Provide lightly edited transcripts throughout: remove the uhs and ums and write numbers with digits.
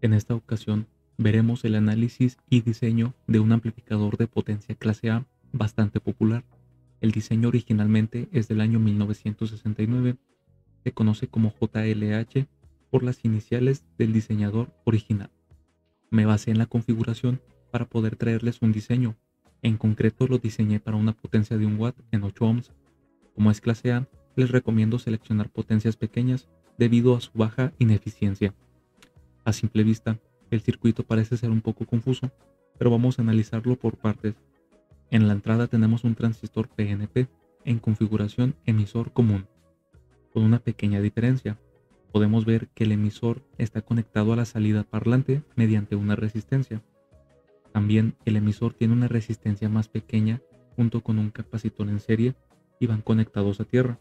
En esta ocasión veremos el análisis y diseño de un amplificador de potencia clase A bastante popular. El diseño originalmente es del año 1969, se conoce como JLH por las iniciales del diseñador original. Me basé en la configuración para poder traerles un diseño. En concreto lo diseñé para una potencia de 1 watt en 8 ohms. Como es clase A, les recomiendo seleccionar potencias pequeñas debido a su baja ineficiencia. A simple vista, el circuito parece ser un poco confuso, pero vamos a analizarlo por partes. En la entrada tenemos un transistor PNP en configuración emisor común, con una pequeña diferencia. Podemos ver que el emisor está conectado a la salida parlante mediante una resistencia. También el emisor tiene una resistencia más pequeña junto con un capacitor en serie y van conectados a tierra.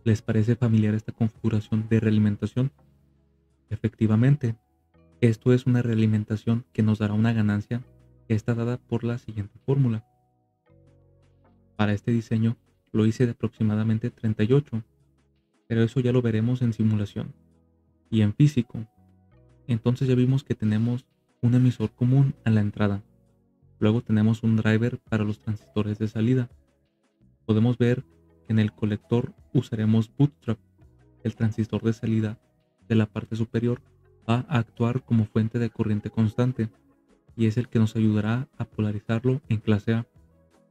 ¿Les parece familiar esta configuración de realimentación? Efectivamente, esto es una realimentación que nos dará una ganancia que está dada por la siguiente fórmula. Para este diseño lo hice de aproximadamente 38, pero eso ya lo veremos en simulación. Y en físico, entonces ya vimos que tenemos un emisor común a la entrada. Luego tenemos un driver para los transistores de salida. Podemos ver que en el colector usaremos bootstrap. El transistor de salida de la parte superior va a actuar como fuente de corriente constante y es el que nos ayudará a polarizarlo en clase A.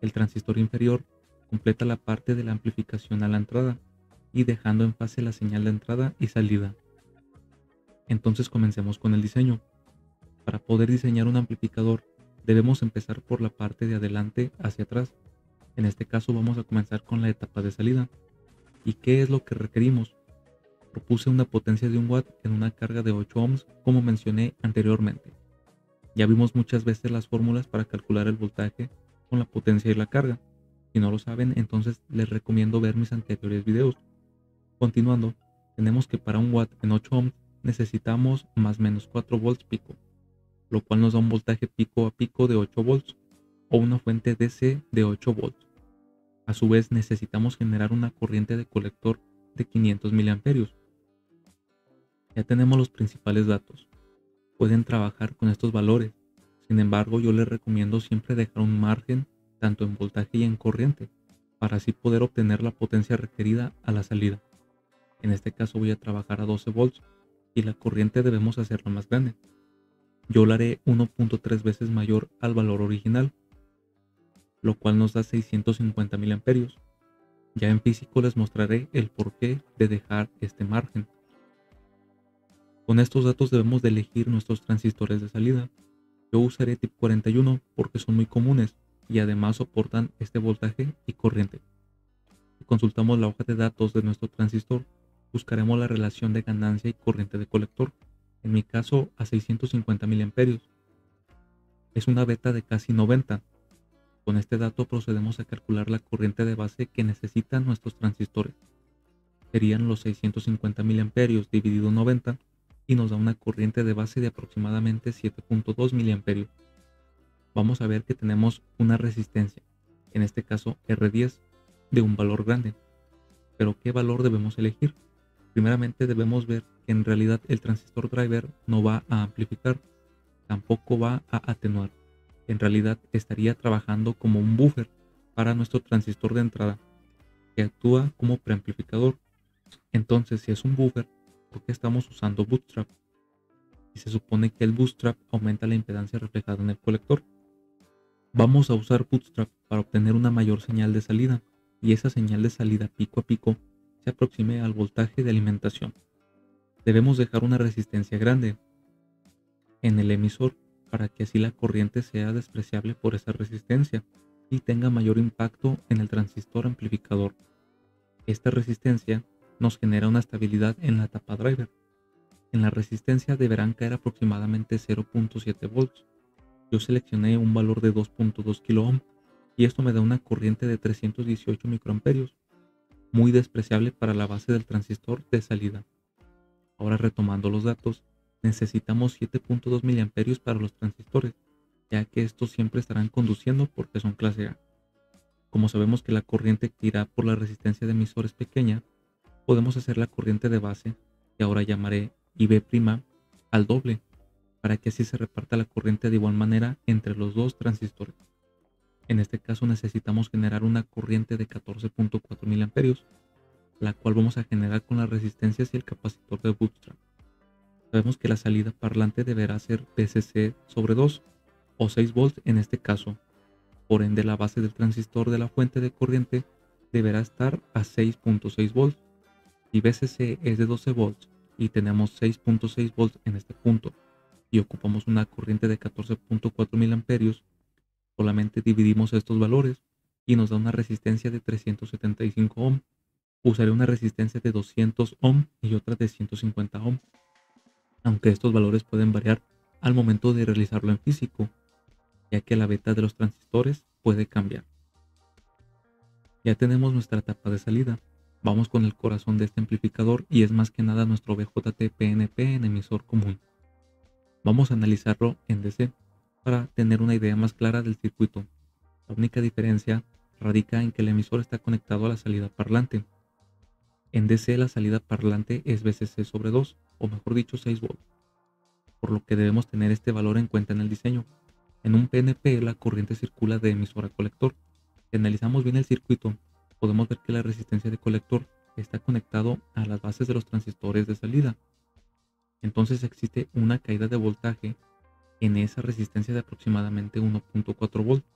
El transistor inferior completa la parte de la amplificación a la entrada y dejando en fase la señal de entrada y salida. Entonces comencemos con el diseño. Para poder diseñar un amplificador debemos empezar por la parte de adelante hacia atrás. En este caso vamos a comenzar con la etapa de salida. ¿Y qué es lo que requerimos? Propuse una potencia de 1 watt en una carga de 8 ohms como mencioné anteriormente. Ya vimos muchas veces las fórmulas para calcular el voltaje con la potencia y la carga. Si no lo saben, entonces les recomiendo ver mis anteriores videos. Continuando, tenemos que para 1 watt en 8 ohms necesitamos más o menos 4 volts pico, lo cual nos da un voltaje pico a pico de 8 volts o una fuente DC de 8 volts. A su vez necesitamos generar una corriente de colector de 500 miliamperios. Ya tenemos los principales datos. Pueden trabajar con estos valores. Sin embargo, yo les recomiendo siempre dejar un margen tanto en voltaje y en corriente para así poder obtener la potencia requerida a la salida. En este caso voy a trabajar a 12 volts y la corriente debemos hacerla más grande. Yo la haré 1.3 veces mayor al valor original, lo cual nos da 650 miliamperios. Ya en físico les mostraré el porqué de dejar este margen. Con estos datos debemos de elegir nuestros transistores de salida. Yo usaré tipo 41 porque son muy comunes y además soportan este voltaje y corriente. Si consultamos la hoja de datos de nuestro transistor, buscaremos la relación de ganancia y corriente de colector, en mi caso a 650 miliamperios. Es una beta de casi 90. Con este dato procedemos a calcular la corriente de base que necesitan nuestros transistores. Serían los 650 miliamperios dividido 90 y nos da una corriente de base de aproximadamente 7.2 miliamperios. Vamos a ver que tenemos una resistencia, en este caso R10, de un valor grande. Pero ¿qué valor debemos elegir? Primeramente debemos ver que en realidad el transistor driver no va a amplificar, tampoco va a atenuar. En realidad estaría trabajando como un buffer para nuestro transistor de entrada, que actúa como preamplificador. Entonces, si es un buffer, ¿por qué estamos usando bootstrap? Y se supone que el bootstrap aumenta la impedancia reflejada en el colector. Vamos a usar bootstrap para obtener una mayor señal de salida, y esa señal de salida pico a pico se aproxime al voltaje de alimentación. Debemos dejar una resistencia grande en el emisor para que así la corriente sea despreciable por esa resistencia y tenga mayor impacto en el transistor amplificador. Esta resistencia nos genera una estabilidad en la tapa driver. En la resistencia deberán caer aproximadamente 0.7 volts. Yo seleccioné un valor de 2.2 kΩ y esto me da una corriente de 318 microamperios, muy despreciable para la base del transistor de salida. Ahora retomando los datos, necesitamos 7.2 miliamperios para los transistores, ya que estos siempre estarán conduciendo porque son clase A. Como sabemos que la corriente que irá por la resistencia de emisor es pequeña, podemos hacer la corriente de base, que ahora llamaré IB' al doble, para que así se reparta la corriente de igual manera entre los dos transistores. En este caso necesitamos generar una corriente de 14.4 mA, la cual vamos a generar con las resistencias y el capacitor de bootstrap. Sabemos que la salida parlante deberá ser VCC sobre 2 o 6 volts en este caso. Por ende, la base del transistor de la fuente de corriente deberá estar a 6.6 volts. Si VCC es de 12 volts y tenemos 6.6 volts en este punto y ocupamos una corriente de 14.4 mA, solamente dividimos estos valores y nos da una resistencia de 375 ohm. Usaré una resistencia de 200 ohm y otra de 150 ohm, aunque estos valores pueden variar al momento de realizarlo en físico, ya que la beta de los transistores puede cambiar. Ya tenemos nuestra tapa de salida. Vamos con el corazón de este amplificador y es más que nada nuestro BJT-PNP en emisor común. Vamos a analizarlo en DC para tener una idea más clara del circuito. La única diferencia radica en que el emisor está conectado a la salida parlante. En DC la salida parlante es VCC sobre 2, o mejor dicho 6 volts, por lo que debemos tener este valor en cuenta en el diseño. En un PNP la corriente circula de emisor a colector. Si analizamos bien el circuito, podemos ver que la resistencia de colector está conectado a las bases de los transistores de salida. Entonces existe una caída de voltaje en esa resistencia de aproximadamente 1.4 volts.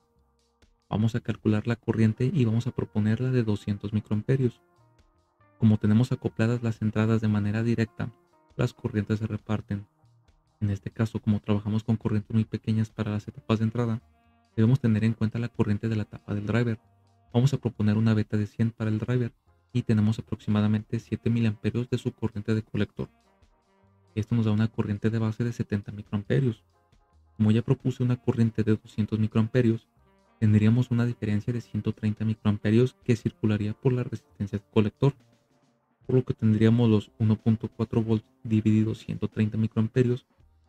Vamos a calcular la corriente y vamos a proponerla de 200 microamperios. Como tenemos acopladas las entradas de manera directa, las corrientes se reparten. En este caso, como trabajamos con corrientes muy pequeñas para las etapas de entrada, debemos tener en cuenta la corriente de la tapa del driver. Vamos a proponer una beta de 100 para el driver y tenemos aproximadamente 7 mA de su corriente de colector. Esto nos da una corriente de base de 70 microamperios. Como ya propuse una corriente de 200 microamperios, tendríamos una diferencia de 130 microamperios que circularía por la resistencia del colector, por lo que tendríamos los 1.4 volts dividido 130 microamperios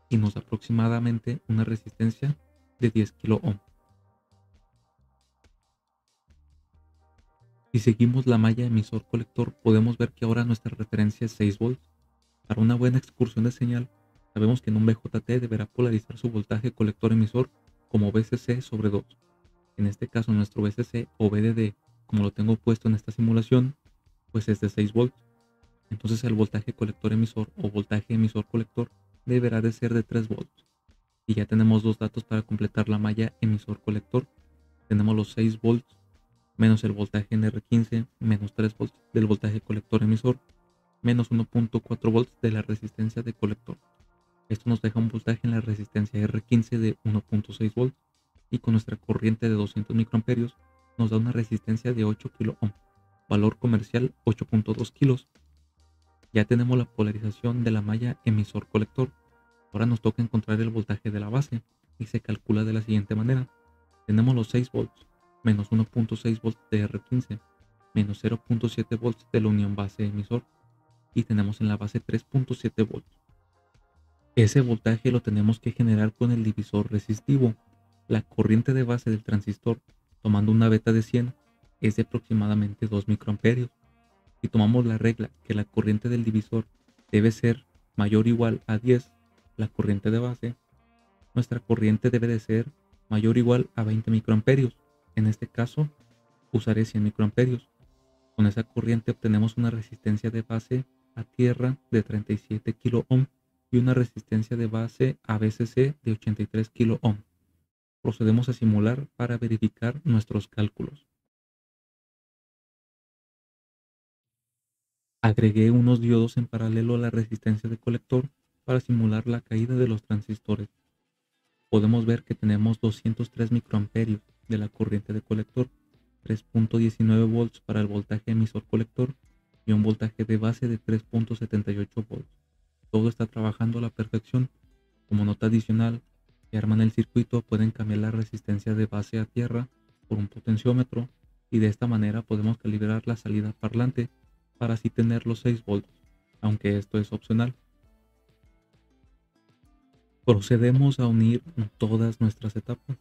y nos da aproximadamente una resistencia de 10 kilo ohm. Si seguimos la malla emisor colector, podemos ver que ahora nuestra referencia es 6 volts. Para una buena excursión de señal, sabemos que en un BJT deberá polarizar su voltaje colector emisor como VCC sobre 2. En este caso nuestro VCC o VDD, como lo tengo puesto en esta simulación, pues es de 6 volts. Entonces el voltaje colector emisor o voltaje emisor colector deberá de ser de 3 volts. Y ya tenemos dos datos para completar la malla emisor colector. Tenemos los 6 volts menos el voltaje en R15 menos 3 volts del voltaje colector emisor menos 1.4 volts de la resistencia de colector. Esto nos deja un voltaje en la resistencia R15 de 1.6 volts y con nuestra corriente de 200 microamperios nos da una resistencia de 8 kilo ohm, valor comercial 8.2 kilos. Ya tenemos la polarización de la malla emisor colector. Ahora nos toca encontrar el voltaje de la base y se calcula de la siguiente manera. Tenemos los 6 volts menos 1.6 volts de R15 menos 0.7 volts de la unión base emisor y tenemos en la base 3.7 volts. Ese voltaje lo tenemos que generar con el divisor resistivo. La corriente de base del transistor, tomando una beta de 100, es de aproximadamente 2 microamperios. Si tomamos la regla que la corriente del divisor debe ser mayor o igual a 10, la corriente de base, nuestra corriente debe de ser mayor o igual a 20 microamperios. En este caso, usaré 100 microamperios. Con esa corriente obtenemos una resistencia de base a tierra de 37 kilo ohm y una resistencia de base a VCC de 83 kilo ohm. Procedemos a simular para verificar nuestros cálculos. Agregué unos diodos en paralelo a la resistencia de colector para simular la caída de los transistores. Podemos ver que tenemos 203 microamperios de la corriente de colector, 3.19 volts para el voltaje emisor colector y un voltaje de base de 3.78 volts. Todo está trabajando a la perfección. Como nota adicional, si arman el circuito pueden cambiar la resistencia de base a tierra por un potenciómetro y de esta manera podemos calibrar la salida parlante para así tener los 6 volts, aunque esto es opcional. Procedemos a unir todas nuestras etapas.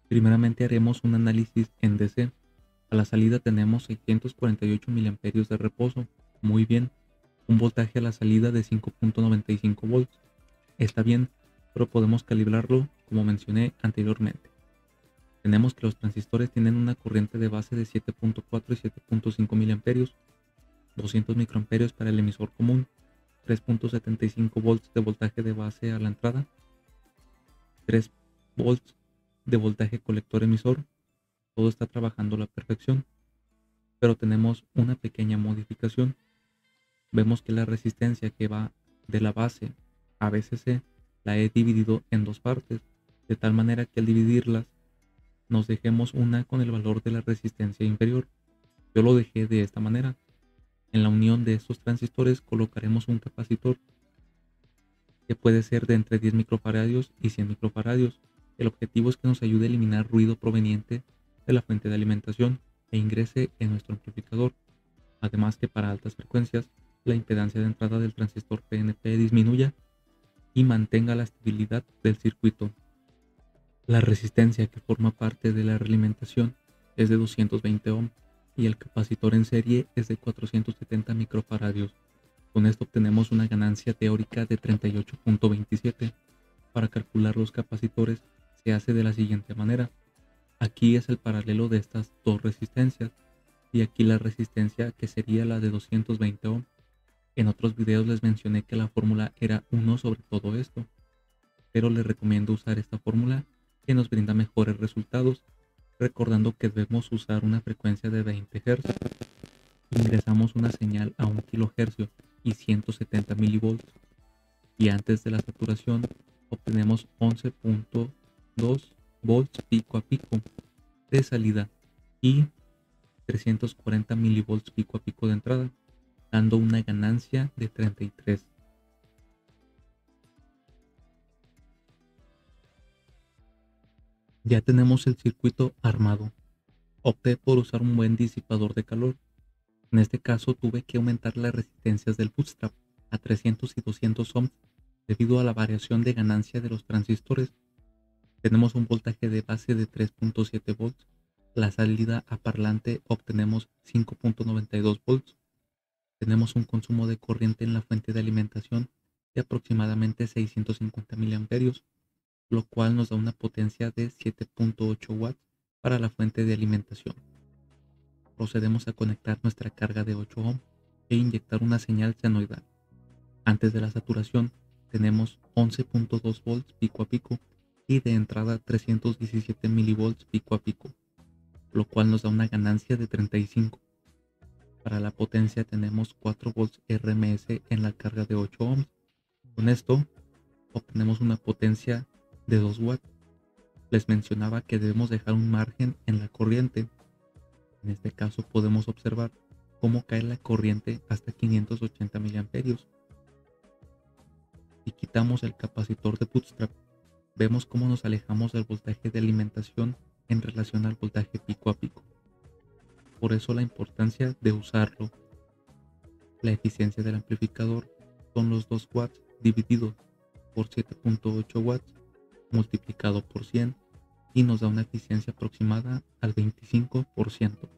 Primeramente haremos un análisis en DC. A la salida tenemos 648 mA de reposo. Muy bien. Un voltaje a la salida de 5.95 volts. está bien, pero podemos calibrarlo como mencioné anteriormente. Tenemos que los transistores tienen una corriente de base de 7.4 y 7.5 mA, 200 microamperios para el emisor común, 3.75 volts de voltaje de base a la entrada, 3 volts de voltaje colector emisor. Todo está trabajando a la perfección, pero tenemos una pequeña modificación. Vemos que la resistencia que va de la base a VCC la he dividido en dos partes, de tal manera que al dividirlas nos dejemos una con el valor de la resistencia inferior. Yo lo dejé de esta manera. En la unión de estos transistores colocaremos un capacitor que puede ser de entre 10 microfaradios y 100 microfaradios. El objetivo es que nos ayude a eliminar ruido proveniente de la fuente de alimentación e ingrese en nuestro amplificador. Además que para altas frecuencias la impedancia de entrada del transistor PNP disminuya y mantenga la estabilidad del circuito. La resistencia que forma parte de la realimentación es de 220 ohm y el capacitor en serie es de 470 microfaradios. Con esto obtenemos una ganancia teórica de 38.27. Para calcular los capacitores se hace de la siguiente manera. Aquí es el paralelo de estas dos resistencias y aquí la resistencia que sería la de 220 ohm. En otros videos les mencioné que la fórmula era 1 sobre todo esto, pero les recomiendo usar esta fórmula que nos brinda mejores resultados, recordando que debemos usar una frecuencia de 20 Hz. Ingresamos una señal a 1 kHz y 170 mV y antes de la saturación obtenemos 11.2 volts pico a pico de salida y 340 mV pico a pico de entrada, dando una ganancia de 33. Ya tenemos el circuito armado. Opté por usar un buen disipador de calor. En este caso tuve que aumentar las resistencias del bootstrap a 300 y 200 ohms debido a la variación de ganancia de los transistores. Tenemos un voltaje de base de 3.7 volts. La salida a parlante obtenemos 5.92 volts. Tenemos un consumo de corriente en la fuente de alimentación de aproximadamente 650 miliamperios, lo cual nos da una potencia de 7.8 watts para la fuente de alimentación. Procedemos a conectar nuestra carga de 8 ohm e inyectar una señal senoidal. Antes de la saturación tenemos 11.2 volts pico a pico y de entrada 317 milivolts pico a pico, lo cual nos da una ganancia de 35. Para la potencia tenemos 4 volts RMS en la carga de 8 ohms. Con esto obtenemos una potencia de 2 watts. Les mencionaba que debemos dejar un margen en la corriente. En este caso podemos observar cómo cae la corriente hasta 580 miliamperios. Si quitamos el capacitor de bootstrap, vemos cómo nos alejamos del voltaje de alimentación en relación al voltaje pico a pico. Por eso la importancia de usarlo. La eficiencia del amplificador son los 2 watts dividido por 7.8 watts multiplicado por 100 y nos da una eficiencia aproximada al 25%.